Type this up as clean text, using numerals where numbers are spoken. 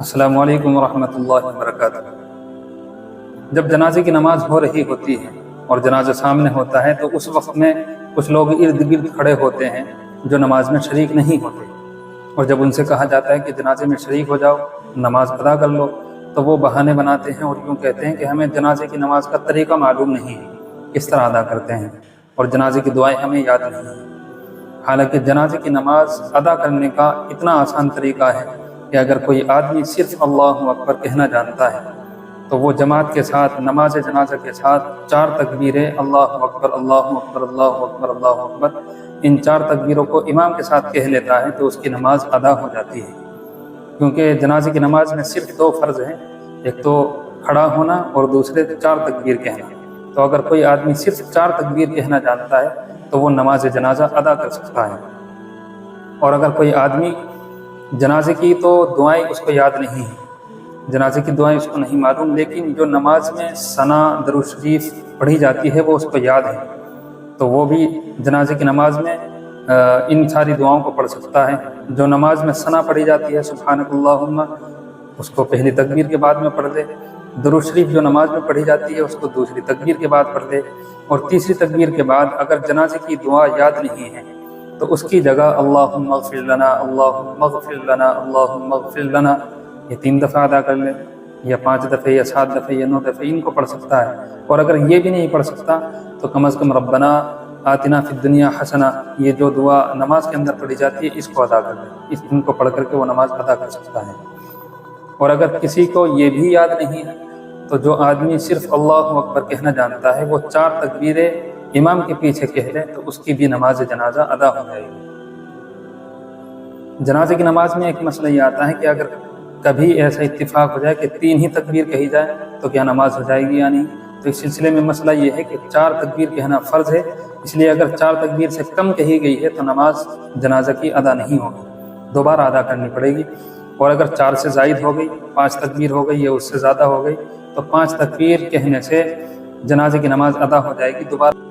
السلام علیکم ورحمۃ اللہ وبرکاتہ۔ جب جنازے کی نماز ہو رہی ہوتی ہے اور جنازہ سامنے ہوتا ہے تو اس وقت میں کچھ لوگ ارد گرد کھڑے ہوتے ہیں جو نماز میں شریک نہیں ہوتے، اور جب ان سے کہا جاتا ہے کہ جنازے میں شریک ہو جاؤ، نماز ادا کر لو، تو وہ بہانے بناتے ہیں اور یوں کہتے ہیں کہ ہمیں جنازے کی نماز کا طریقہ معلوم نہیں ہے، کس طرح ادا کرتے ہیں، اور جنازے کی دعائیں ہمیں یاد نہیں ہیں۔ حالانکہ جنازے کی نماز ادا کرنے کا اتنا آسان طریقہ ہے کہ اگر کوئی آدمی صرف اللہ اکبر کہنا جانتا ہے تو وہ جماعت کے ساتھ نماز جنازہ کے ساتھ 4 تکبیریں اللہ اکبر اللہ اکبر اللہ اکبر اللہ اکبر، ان 4 تکبیروں کو امام کے ساتھ کہہ لیتا ہے تو اس کی نماز ادا ہو جاتی ہے۔ کیونکہ جنازے کی نماز میں صرف 2 فرض ہیں، ایک تو کھڑا ہونا اور دوسرے 4 تکبیر کہنا۔ تو اگر کوئی آدمی صرف 4 تکبیر کہنا جانتا ہے تو وہ نماز جنازہ ادا کر سکتا ہے۔ اور اگر کوئی آدمی جنازے کی تو دعائیں اس کو یاد نہیں ہیں، جنازے کی دعائیں اس کو نہیں معلوم، لیکن جو نماز میں ثنا درود شریف پڑھی جاتی ہے وہ اس کو یاد ہے، تو وہ بھی جنازے کی نماز میں ان ساری دعاؤں کو پڑھ سکتا ہے۔ جو نماز میں ثنا پڑھی جاتی ہے سبحانک اللہم، اس کو پہلی تکبیر کے بعد میں پڑھ دے۔ درود شریف جو نماز میں پڑھی جاتی ہے اس کو دوسری تکبیر کے بعد پڑھ دے، اور تیسری تکبیر کے بعد اگر جنازے کی دعا یاد نہیں ہے تو اس کی جگہ اللہم اغفر لنا اللہم اغفر لنا اللہم اغفر لنا یہ 3 دفعہ ادا کر لے، یا 5 دفعے یا 7 دفعے یا 9 دفعے ان کو پڑھ سکتا ہے۔ اور اگر یہ بھی نہیں پڑھ سکتا تو کم از کم ربنا آتنا فی الدنیا حسنہ، یہ جو دعا نماز کے اندر پڑھی جاتی ہے اس کو ادا کر لے، ان کو پڑھ کر کے وہ نماز ادا کر سکتا ہے۔ اور اگر کسی کو یہ بھی یاد نہیں ہے تو جو آدمی صرف اللہ اکبر کہنا جانتا ہے وہ 4 تکبیریں امام کے پیچھے کہہ لے تو اس کی بھی نماز جنازہ ادا ہو جائے گی۔ جنازے کی نماز میں ایک مسئلہ یہ آتا ہے کہ اگر کبھی ایسا اتفاق ہو جائے کہ 3 ہی تکبیر کہی جائے تو کیا نماز ہو جائے گی یا نہیں؟ تو اس سلسلے میں مسئلہ یہ ہے کہ 4 تکبیر کہنا فرض ہے، اس لیے اگر 4 تکبیر سے کم کہی گئی ہے تو نماز جنازہ کی ادا نہیں ہوگی، دوبارہ ادا کرنی پڑے گی۔ اور اگر 4 سے زائد ہو گئی، 5 تکبیر ہو گئی یا اس سے زیادہ ہو گئی تو 5 تکبیر کہنے سے جنازے کی نماز ادا ہو جائے گی، دوبارہ